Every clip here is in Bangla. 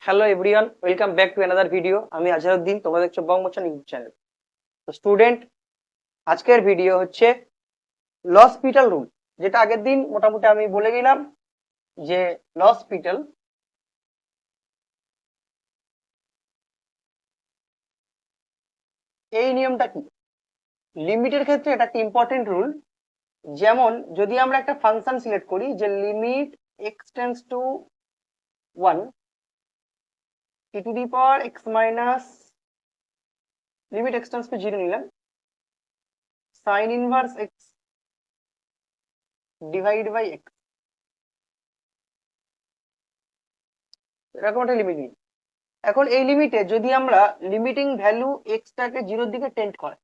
Hello everyone, welcome back to another video. আমি আজহারউদ্দিন, তোমরা দেখছো বংমোচন ইউটিউব চ্যানেল। তো স্টুডেন্ট, আজকের ভিডিও হচ্ছে লসপিটাল রুল, যেটা আগের দিন মোটামুটি আমি বলে গেলাম যে লসপিটাল এই নিয়মটা কি। লিমিটের ক্ষেত্রে এটা একটা ইম্পর্টেন্ট রুল। যেমন যদি আমরা একটা ফাংশন সিলেক্ট করি যে limit x tends to 1 e to the power x minus limit x tends to 0 নিলাম, sine inverse x divide by x, এরকম একটা লিমিট নিই। এখন এই লিমিটে যদি আমরা লিমিটিং ভ্যালু এক্সটাকে জিরোর দিকে টেন্ড করাই,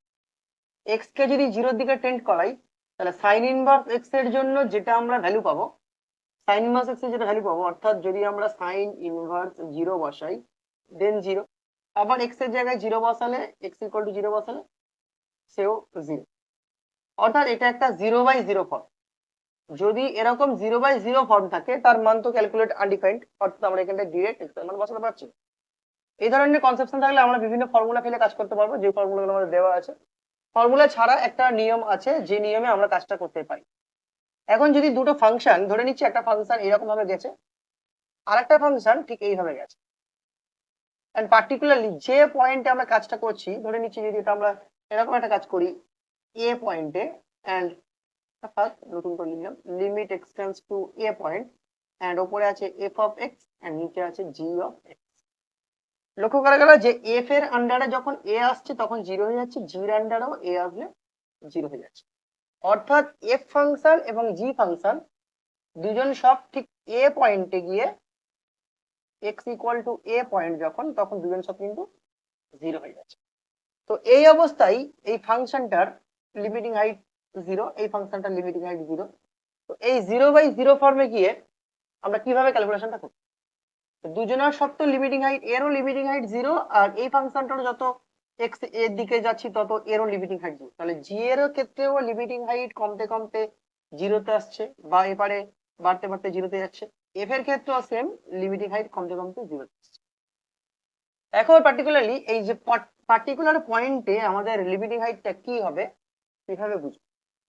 এক্স কে যদি জিরোর দিকে টেন্ড করাই, তাহলে সাইন ইনভার্স এক্স এর জন্য যেটা আমরা ভ্যালু পাবো, সাইন ইনভার্স এক্স এর যেটা ভ্যালু পাবো, অর্থাৎ যদি আমরা সাইন ইনভার্স জিরো বসাই দেন জিরো, আবার এক্স এর জায়গায় জিরো বসালে এক্স ইকুয়াল টু জিরো বসালে সেও জিরো, অর্থাৎ এটা একটা জিরো বাই জিরো ফর্ম। যদি এরকম জিরো বাই জিরো ফর্ম থাকে তার মান তো ক্যালকুলেট আনডিফাইন্ড, অর্থাৎ আমরা এখানটা ডিরেক্ট এক্স এর মান বসাতে পারছি। এই ধরনের কনসেপশন থাকলে আমরা বিভিন্ন ফর্মুলা ফেলে কাজ করতে পারবো, যে ফর্মুলাগুলো আমাদের দেওয়া আছে। ফর্মুলা ছাড়া একটা নিয়ম আছে, যে নিয়মে আমরা কাজটা করতে পারি। এখন যদি দুটো ফাংশন ধরে নিচ্ছি, একটা ফাংশন এরকম ভাবে গেছে, আর একটা ফাংশন ঠিক এইভাবে গেছে, এন্ড পার্টিকুলারলি যে পয়েন্টে আমরা কাজটা করছি, ধরে নিচ্ছি যদি এটা আমরা এরকম একটা কাজ করি এ পয়েন্টে, এন্ড ফার্স্ট নতুন করে লিখলাম limit x tends to a point, and ওপরে আছে এফ অফ এক্স এন্ড নিচে আছে জি অফ এক্স। লক্ষ্য করা গেল যে এফ এর আন্ডারে যখন এ আসছে তখন জিরো হয়ে যাচ্ছে, জির আন্ডারেও এ আসলে জিরো হয়ে যাচ্ছে, অর্থাৎ এফ ফাংশন এবং জি ফাংশন দুজন সব ঠিক এ পয়েন্টে গিয়ে x equal to a point যখন, তখন দুজন সব কিন্তু জিরো হয়ে যাচ্ছে। তো এই অবস্থায় এই ফাংশনটার লিমিটিং হাইট জিরো, এই ফাংশনটার লিমিটিং হাইট জিরো। তো এই জিরো বাই জিরো ফর্মে গিয়ে আমরা কিভাবে ক্যালকুলেশনটা করব? দুজনের সব তো লিমিটিং হাইট, এরও লিমিটিং হাইট জিরো, আর এই ফাংশনটার যত এক্স এর দিকে যাচ্ছি তত এরও লিমিটিং হাইট জিরো, তাহলে জি এর ক্ষেত্রেও লিমিটিং হাইট কমতে কমতে জিরোতে আসছে, বা এবারে বাড়তে বাড়তে জিরোতে যাচ্ছে। এফ এর ক্ষেত্রেও সেম, লিমিটিং হাইট কমতে কমতে জিরোতে আসছে। এখন পার্টিকুলারলি এই যে পার্টিকুলার পয়েন্টে আমাদের লিমিটিং হাইটটা কি হবে কিভাবে বুঝবো?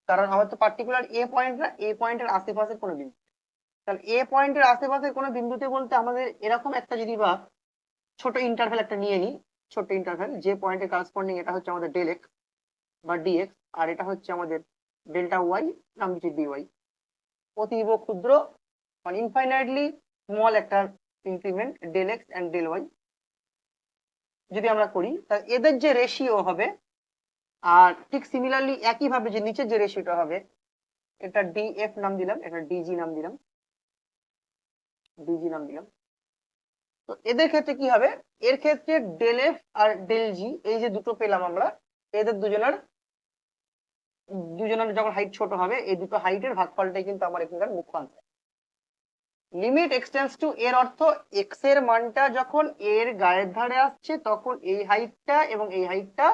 কারণ আমার তো পার্টিকুলার এ পয়েন্ট না, এ পয়েন্টের আশেপাশের কোনো বিন্দু, তাহলে এ পয়েন্টের আশেপাশের কোনো বিন্দুতে বলতে আমাদের এরকম একটা যদি বা ছোট ইন্টারভ্যাল একটা নিয়ে নিই, ছোট ইন্টারভ্যাল, যে পয়েন্টের কারেসপন্ডিং এটা হচ্ছে আমাদের ডেল এক্স বা ডিএক্স, আর এটা হচ্ছে আমাদের ডেল্টা ওয়াই, নাম দিচ্ছি ডিওয়াই। অতীব ক্ষুদ্র মানে ইনফাইনাইটলি স্মল একটা increment del x and del y যদি আমরা করি, তাহলে এদের যে রেশিও হবে, আর ঠিক সিমিলারলি একই ভাবে যে নিচের যে রেশিওটা হবে, এটা ডিএফ নাম দিলাম, এটা ডিজি নাম দিলাম, ডিজি নাম দিলাম। তো এদের ক্ষেত্রে কি হবে, এর ক্ষেত্রে ডেল এফ আর ডেল জি এই যে দুটো পেলাম আমরা, এদের দুজনের দুজনের যখন হাইট ছোট হবে, এই দুটো হাইটের ভাগফলটাই কিন্তু আমার এখানকার মুখ্য আনসার। লিমিট এক্সটেন্স টু এর অর্থ এক্স এর মানটা যখন এর গায়ের ধারে আসছে তখন এই হাইটটা এবং এই হাইটটা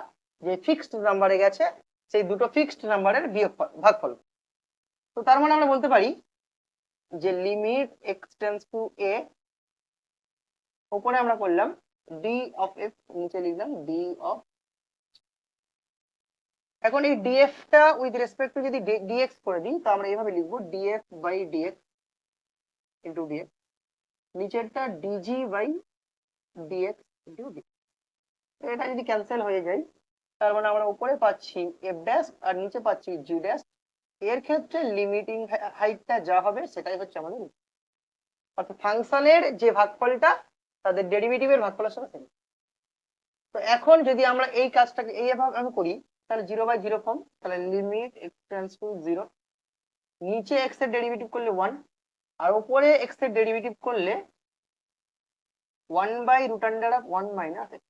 যে ফিক্সড নাম্বারে গেছে, সেই দুটো ফিক্সড নাম্বারের বিয়োগফল ভাগফল। তো তার মানে আমরা বলতে পারি যে লিমিট এক্সটেন্স টু এ, উপরে আমরা করলাম ডি অফ এফ, নিচে লিখলাম ডি অফ। এখন এই ডিএফ টা উইথ রেসপেক্ট টু যদি ডিএক্স করে দিই, তো আমরা এইভাবে লিখবো DF by DX into DX, নিচেরটা DG by DX into D. এটা যদি ক্যান্সেল হয়ে যায়, তার মানে আমরা উপরে পাচ্ছি এফ ড্যাশ আর নিচে পাচ্ছি জি ড্যাশ। এর ক্ষেত্রে লিমিটিং হাইটটা যা হবে সেটাই হচ্ছে আমাদের উত্তর। অর্থাৎ ফাংশনের যে ভাগফলটা তাদের ডেরিভেটিভের ভাগফলের সাথে সেম। তো এখন যদি আমরা এই কাজটাকে এইভাবে আমি করি, তাহলে জিরো বাই জিরো ফর্ম, তাহলে limit x tends to zero, নিচে এক্স এর ডেরিভেটিভ করলে ওয়ান, আর উপরে এক্স এর ডেরিভেটিভ করলে one by root under of one minus x.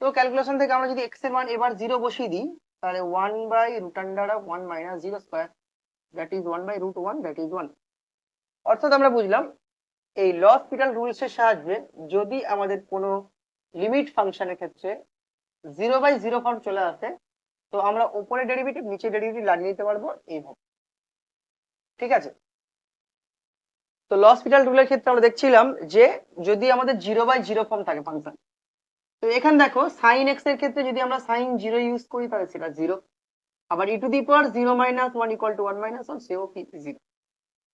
তো ক্যালকুলেশন থেকে আমরা যদি এক্স এর মান এবার জিরো বসিয়ে দিই, তাহলে one by root under of one minus zero square, that is one by root one, that is one. অর্থাৎ আমরা বুঝলাম এই লসপিটাল রুলস এর সাহায্যে যদি আমাদের কোনো লিমিট ফাংশনের ক্ষেত্রে জিরো বাই জিরো ফর্ম চলে আসে, তো আমরা উপরে ডেরিভেটিভ নিচে ডেরিভেটিভ লাগিয়ে নিতে পারবো এইভাবে। ঠিক আছে? তো লসপিটাল রুলের ক্ষেত্রে আমরা দেখছিলাম যে যদি আমাদের 0/0 ফর্ম থাকে ফাংশন, তো এখানে দেখো সাইন এক্স এর ক্ষেত্রে যদি আমরা সাইন 0 ইউজ করি তাহলে সেটা 0, আবার e টু দি পাওয়ার 0 - 1 = 1 - 1 সেও কি 0।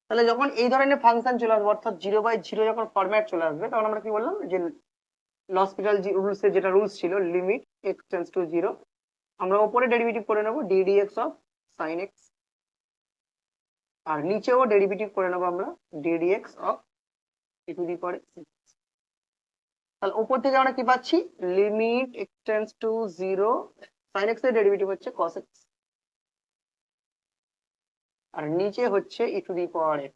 তাহলে যখন এই ধরনের ফাংশন চলে আসবে অর্থাৎ 0/0 যখন ফরম্যাট চলে আসবে তখন আমরা কি বললাম যে লসপিটাল রুলস এর যেটা রুলস ছিল লিমিট x টেন্ডস টু 0, আমরা উপরে ডেরিভেটিভ করে নেবো ddx অফ সাইন এক্স, আর নিচেও ডেরিভেটিভ করে নেবো আমরা ddx of e to the power x। তাহলে উপর থেকে আমরা কি পাচ্ছি limit x tends to 0, sine x এর ডেরিভেটিভ হচ্ছে cos x, আর নিচে হচ্ছে e to the power x।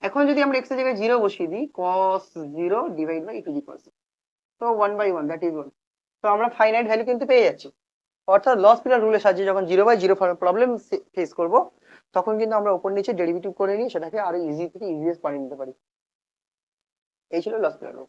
এখন যদি আমরা x এর জায়গায় 0 বসিয়ে দিই cos 0 divide by e to the power 6, তো 1/1 দ্যাট ইজ 1। তো আমরা ফাইনাইট ভ্যালু কিন্তু পেয়ে যাচ্ছি। অর্থাৎ লসপিটাল রুলের সাহায্যে যখন 0/0 প্রবলেম ফেস করব তখন কিন্তু আমরা উপর নিচে ডেরিভেটিভ করে নিয়ে সেটাকে আরো ইজি থেকে ইজিয়েস্ট বানিয়ে নিতে পারি। এই ছিল লসপিটাল রুল।